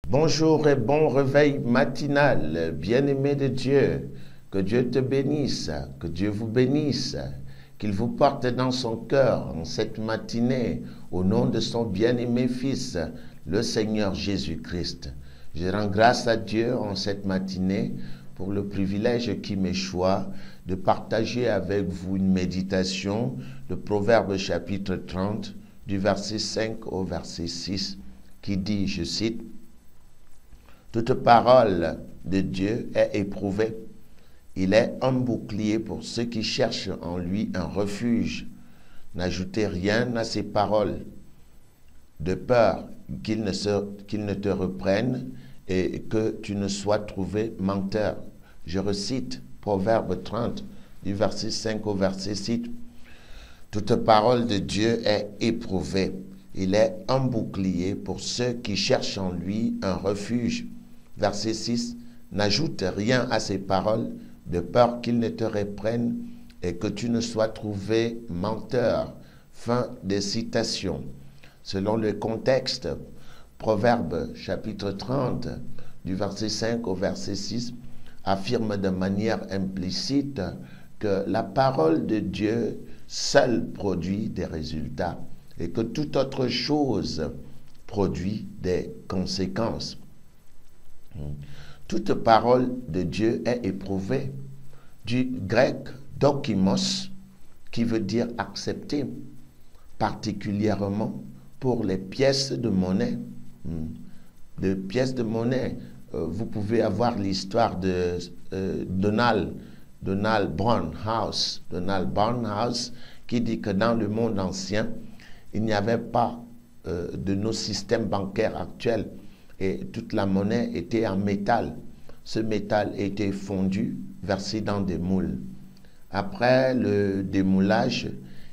Bonjour et bon réveil matinal, bien-aimé de Dieu. Que Dieu te bénisse, que Dieu vous bénisse, qu'il vous porte dans son cœur en cette matinée, au nom de son bien-aimé Fils, le Seigneur Jésus-Christ. Je rends grâce à Dieu en cette matinée pour le privilège qui m'échoit de partager avec vous une méditation de Proverbes chapitre 30, du verset 5 au verset 6, qui dit, je cite, « Toute parole de Dieu est éprouvée. Il est un bouclier pour ceux qui cherchent en lui un refuge. N'ajoutez rien à ses paroles, de peur qu'il ne te reprenne et que tu ne sois trouvé menteur. » Je recite Proverbe 30, du verset 5 au verset 6. « Toute parole de Dieu est éprouvée. Il est un bouclier pour ceux qui cherchent en lui un refuge. » Verset 6. « N'ajoute rien à ses paroles, de peur qu'il ne te reprenne et que tu ne sois trouvé menteur. » Fin des citations. Selon le contexte, Proverbe chapitre 30, du verset 5 au verset 6, affirme de manière implicite que la parole de Dieu seule produit des résultats et que toute autre chose produit des conséquences. Toute parole de Dieu est éprouvée, du grec dokimos, qui veut dire accepter, particulièrement pour les pièces de monnaie. De pièces de monnaie, vous pouvez avoir l'histoire de Donald Barnhouse, qui dit que dans le monde ancien, il n'y avait pas de nos systèmes bancaires actuels et toute la monnaie était en métal. Ce métal était fondu, versé dans des moules. Après le démoulage,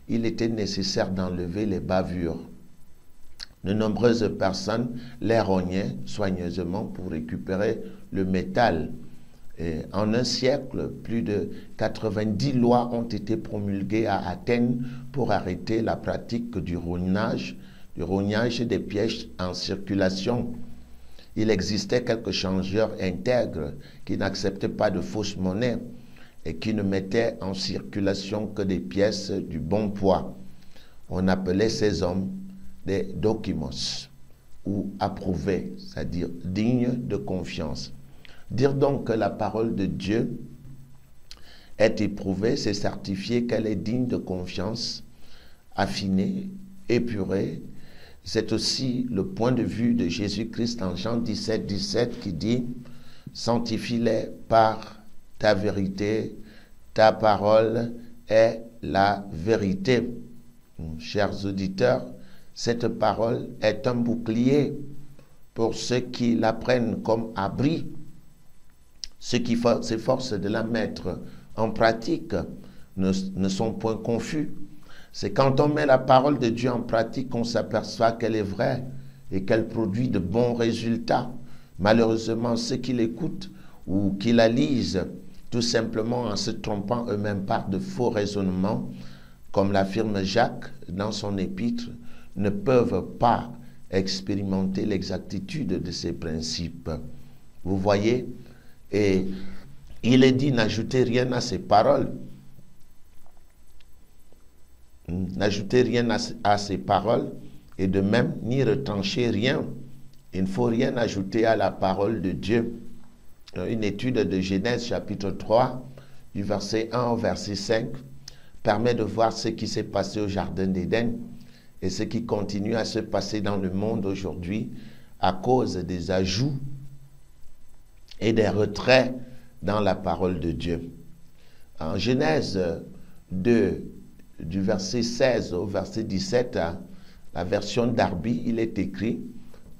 il était nécessaire d'enlever les bavures. De nombreuses personnes les rognaient soigneusement pour récupérer le métal. Et en un siècle, plus de 90 lois ont été promulguées à Athènes pour arrêter la pratique du rognage des pièces en circulation. Il existait quelques changeurs intègres qui n'acceptaient pas de fausses monnaies et qui ne mettaient en circulation que des pièces du bon poids. On appelait ces hommes des dokimos, ou approuvés, c'est-à-dire dignes de confiance. Dire donc que la parole de Dieu est éprouvée, c'est certifier qu'elle est digne de confiance, affinée, épurée. C'est aussi le point de vue de Jésus-Christ en Jean 17, 17 qui dit « Sanctifie-les par ta vérité, ta parole est la vérité. » Chers auditeurs, cette parole est un bouclier pour ceux qui la prennent comme abri. Ceux qui s'efforcent de la mettre en pratique ne sont point confus. C'est quand on met la parole de Dieu en pratique qu'on s'aperçoit qu'elle est vraie et qu'elle produit de bons résultats. Malheureusement, ceux qui l'écoutent ou qui la lisent, tout simplement en se trompant eux-mêmes par de faux raisonnements, comme l'affirme Jacques dans son épître, ne peuvent pas expérimenter l'exactitude de ces principes. Vous voyez? Et il est dit, n'ajoutez rien à ces paroles. N'ajoutez rien à ces paroles et de même n'y retranchez rien. Il ne faut rien ajouter à la parole de Dieu. Une étude de Genèse chapitre 3 du verset 1 au verset 5 permet de voir ce qui s'est passé au jardin d'Éden et ce qui continue à se passer dans le monde aujourd'hui à cause des ajouts et des retraits dans la parole de Dieu. En Genèse 2, du verset 16 au verset 17, la version Darby, il est écrit,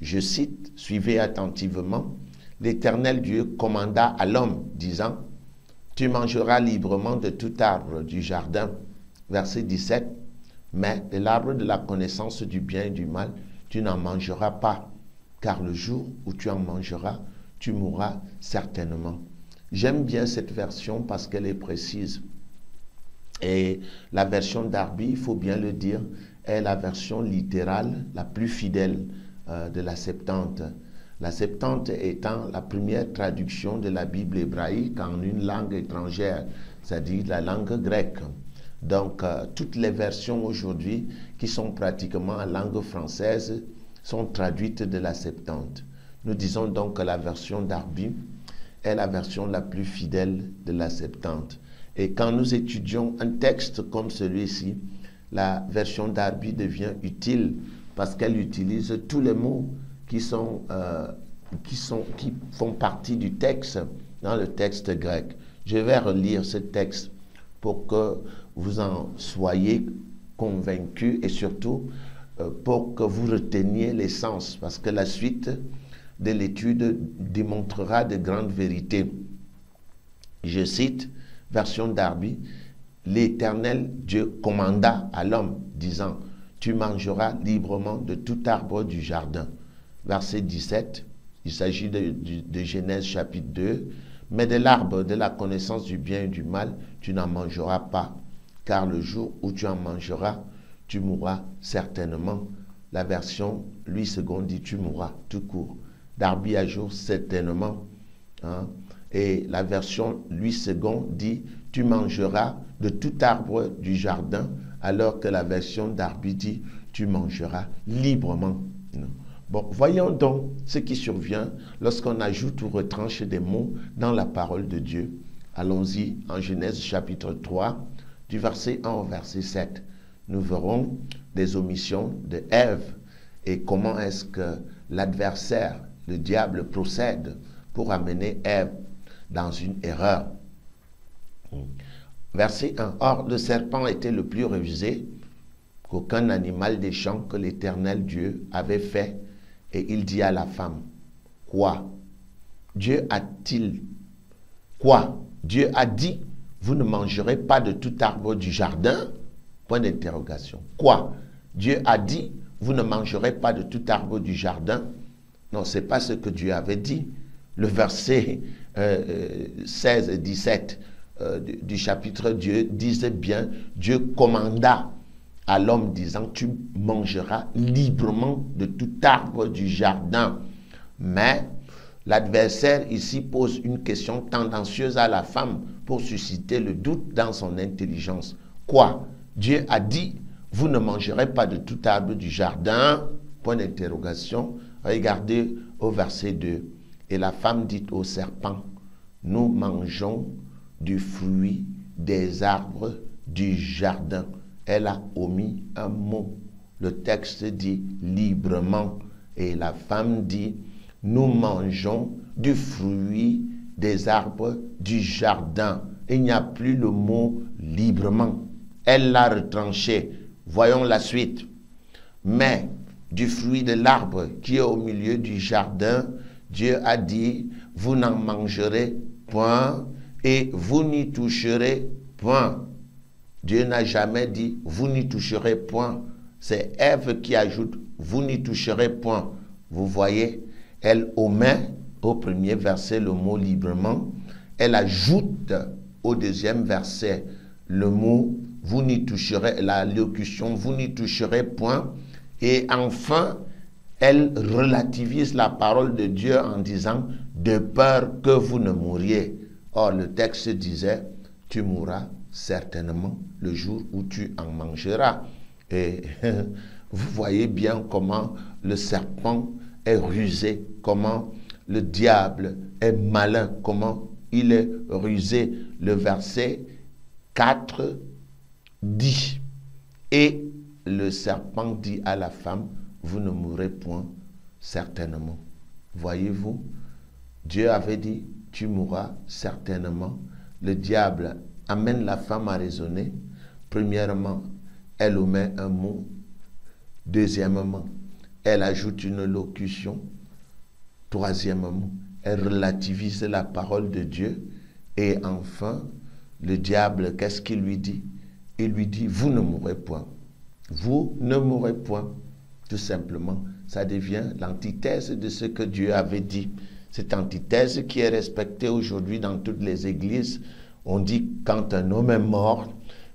je cite, suivez attentivement, « L'Éternel Dieu commanda à l'homme, disant, tu mangeras librement de tout arbre du jardin. » Verset 17, « Mais de l'arbre de la connaissance du bien et du mal, tu n'en mangeras pas, car le jour où tu en mangeras, tu mourras certainement. » J'aime bien cette version parce qu'elle est précise. Et la version Darby, il faut bien le dire, est la version littérale la plus fidèle de la Septante. La Septante étant la première traduction de la Bible hébraïque en une langue étrangère, c'est-à-dire la langue grecque. Donc, toutes les versions aujourd'hui qui sont pratiquement en langue française sont traduites de la Septante. Nous disons donc que la version Darby est la version la plus fidèle de la Septante. Et quand nous étudions un texte comme celui-ci, la version Darby devient utile parce qu'elle utilise tous les mots qui font partie du texte dans le texte grec. Je vais relire ce texte pour que vous en soyez convaincus et surtout pour que vous reteniez l'essence, parce que la suite de l'étude démontrera de grandes vérités. Je cite, version Darby, « L'Éternel Dieu commanda à l'homme, disant, tu mangeras librement de tout arbre du jardin. » Verset 17, il s'agit de Genèse chapitre 2, « Mais de l'arbre de la connaissance du bien et du mal, tu n'en mangeras pas, car le jour où tu en mangeras, tu mourras certainement. » La version Louis II dit « tu mourras » tout court. Darby ajoute « certainement ». Et la version Louis II dit « tu mangeras de tout arbre du jardin », alors que la version Darby dit « tu mangeras librement ». Bon, voyons donc ce qui survient lorsqu'on ajoute ou retranche des mots dans la parole de Dieu. Allons-y en Genèse chapitre 3, du verset 1 au verset 7. Nous verrons des omissions de Ève et comment est-ce que l'adversaire, le diable, procède pour amener Ève dans une erreur. Verset 1. Or, le serpent était le plus rusé qu'aucun animal des champs que l'Éternel Dieu avait fait. Et il dit à la femme, quoi? Dieu a-t-il? Quoi? Dieu a dit, vous ne mangerez pas de tout arbre du jardin? Point d'interrogation. Quoi? Dieu a dit, vous ne mangerez pas de tout arbre du jardin? Non, ce n'est pas ce que Dieu avait dit. Le verset 16 et 17 du chapitre Dieu disait bien, Dieu commanda à l'homme disant, tu mangeras librement de tout arbre du jardin. Mais l'adversaire ici pose une question tendancieuse à la femme pour susciter le doute dans son intelligence. Quoi? Dieu a dit, vous ne mangerez pas de tout arbre du jardin? Point d'interrogation. Regardez au verset 2. Et la femme dit au serpent, nous mangeons du fruit des arbres du jardin. Elle a omis un mot. Le texte dit librement. Et la femme dit, nous mangeons du fruit des arbres du jardin. Il n'y a plus le mot librement. Elle l'a retranché. Voyons la suite. Mais du fruit de l'arbre qui est au milieu du jardin, Dieu a dit, vous n'en mangerez point et vous n'y toucherez point. Dieu n'a jamais dit, vous n'y toucherez point. C'est Ève qui ajoute, vous n'y toucherez point. Vous voyez, elle omet au premier verset le mot librement. Elle ajoute au deuxième verset le mot, vous n'y toucherez, la locution, vous n'y toucherez point. Et enfin, elle relativise la parole de Dieu en disant, de peur que vous ne mouriez. Or, le texte disait, tu mourras certainement le jour où tu en mangeras. Et vous voyez bien comment le serpent est rusé, comment le diable est malin, comment il est rusé. Le verset 4 dit, et le serpent dit à la femme, vous ne mourrez point certainement. Voyez-vous, Dieu avait dit, tu mourras certainement. Le diable amène la femme à raisonner. Premièrement, elle omet un mot. Deuxièmement, elle ajoute une locution. Troisièmement, elle relativise la parole de Dieu. Et enfin, le diable, qu'est-ce qu'il lui dit? Il lui dit, vous ne mourrez point. Vous ne mourrez point. Tout simplement, ça devient l'antithèse de ce que Dieu avait dit. Cette antithèse qui est respectée aujourd'hui dans toutes les églises. On dit quand un homme est mort,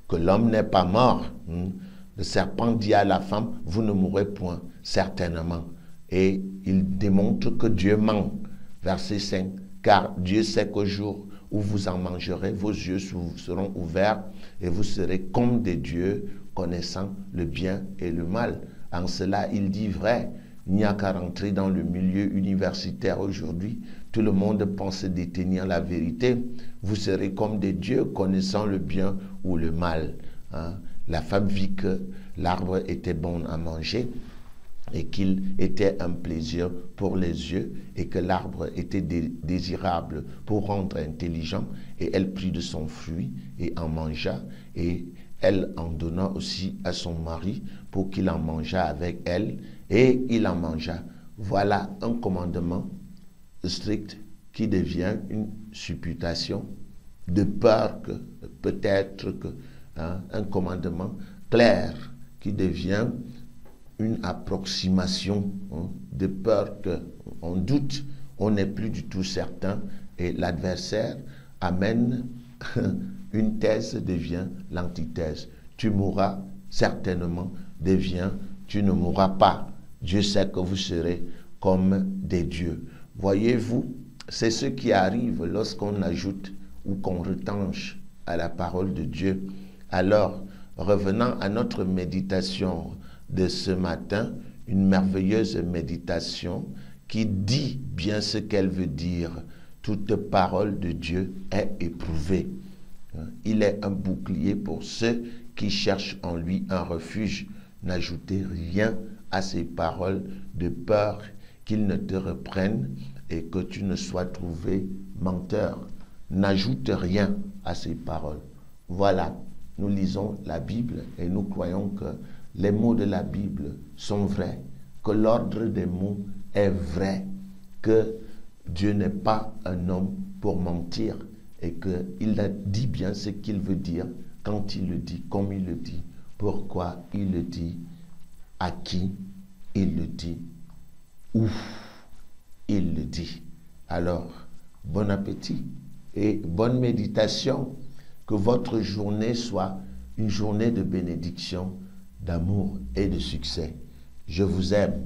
que l'homme n'est pas mort. Le serpent dit à la femme, vous ne mourrez point, certainement. Et il démontre que Dieu ment. Verset 5. Car Dieu sait qu'au jour où vous en mangerez, vos yeux seront ouverts et vous serez comme des dieux, connaissant le bien et le mal. En cela, il dit vrai. Il n'y a qu'à rentrer dans le milieu universitaire aujourd'hui. Tout le monde pense détenir la vérité. Vous serez comme des dieux, connaissant le bien ou le mal. Hein? La femme vit que l'arbre était bon à manger et qu'il était un plaisir pour les yeux et que l'arbre était désirable pour rendre intelligent, et elle prit de son fruit et en mangea, et elle en donna aussi à son mari pour qu'il en mangeât avec elle, et il en mangea. Voilà un commandement strict qui devient une supputation de peur que peut-être que un commandement clair qui devient une approximation de peur qu'on doute, on n'est plus du tout certain, et l'adversaire amène une thèse, devient l'antithèse. Tu mourras certainement, devient tu ne mourras pas. Dieu sait que vous serez comme des dieux. Voyez-vous, c'est ce qui arrive lorsqu'on ajoute ou qu'on retanche à la parole de Dieu. Alors, revenant à notre méditation de ce matin, une merveilleuse méditation qui dit bien ce qu'elle veut dire. Toute parole de Dieu est éprouvée. Il est un bouclier pour ceux qui cherchent en lui un refuge. N'ajoutez rien à ces paroles de peur qu'ils ne te reprennent et que tu ne sois trouvé menteur. N'ajoute rien à ces paroles. Voilà, nous lisons la Bible et nous croyons que les mots de la Bible sont vrais, que l'ordre des mots est vrai, que Dieu n'est pas un homme pour mentir et qu'il a dit bien ce qu'il veut dire quand il le dit, comme il le dit, pourquoi il le dit, à qui il le dit, où il le dit. Alors, bon appétit et bonne méditation, que votre journée soit une journée de bénédiction, d'amour et de succès. Je vous aime.